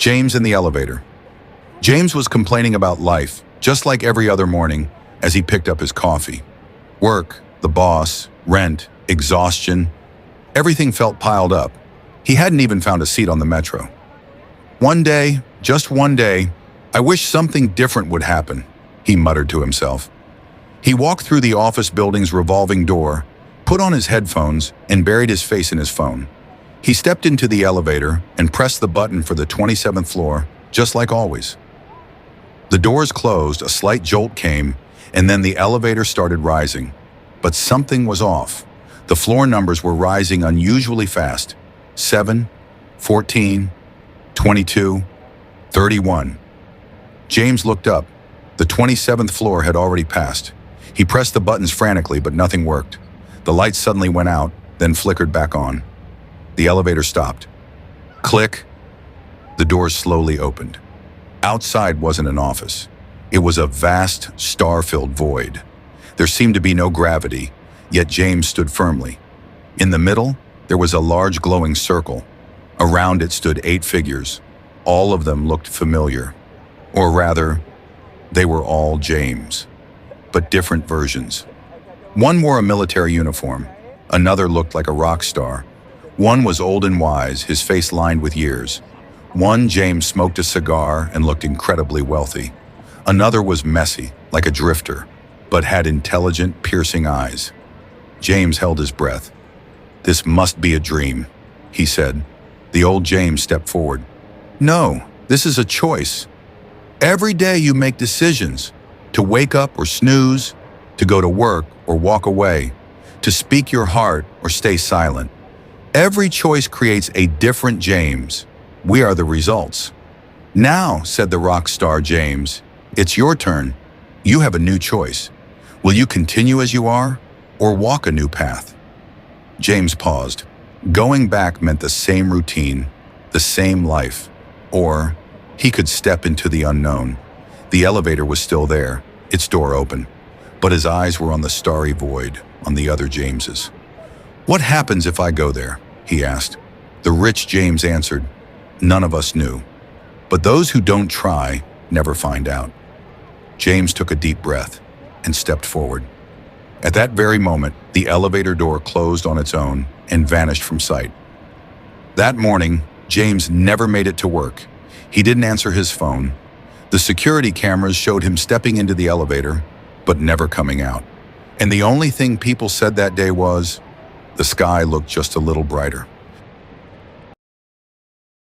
James in the elevator. James was complaining about life, just like every other morning, as he picked up his coffee. Work, the boss, rent, exhaustion, everything felt piled up. He hadn't even found a seat on the metro. One day, just one day, I wish something different would happen, he muttered to himself. He walked through the office building's revolving door, put on his headphones, and buried his face in his phone. He stepped into the elevator and pressed the button for the 27th floor, just like always. The doors closed, a slight jolt came, and then the elevator started rising. But something was off. The floor numbers were rising unusually fast. 7, 14, 22, 31. James looked up. The 27th floor had already passed. He pressed the buttons frantically, but nothing worked. The lights suddenly went out, then flickered back on. The elevator stopped. Click. The doors slowly opened. Outside wasn't an office. It was a vast, star-filled void. There seemed to be no gravity, yet James stood firmly. In the middle, there was a large glowing circle. Around it stood 8 figures. All of them looked familiar. Or rather, they were all James, but different versions. One wore a military uniform. Another looked like a rock star. One was old and wise, his face lined with years. One, James, smoked a cigar and looked incredibly wealthy. Another was messy, like a drifter, but had intelligent, piercing eyes. James held his breath. "This must be a dream," he said. The old James stepped forward. "No, this is a choice. Every day you make decisions, to wake up or snooze, to go to work or walk away, to speak your heart or stay silent. Every choice creates a different James. We are the results." "Now," said the rock star James, "it's your turn. You have a new choice. Will you continue as you are or walk a new path?" James paused. Going back meant the same routine, the same life, or he could step into the unknown. The elevator was still there, its door open, but his eyes were on the starry void, on the other Jameses. "What happens if I go there?" he asked. The rich James answered, "None of us knew. But those who don't try never find out." James took a deep breath and stepped forward. At that very moment, the elevator door closed on its own and vanished from sight. That morning, James never made it to work. He didn't answer his phone. The security cameras showed him stepping into the elevator, but never coming out. And the only thing people said that day was, the sky looked just a little brighter.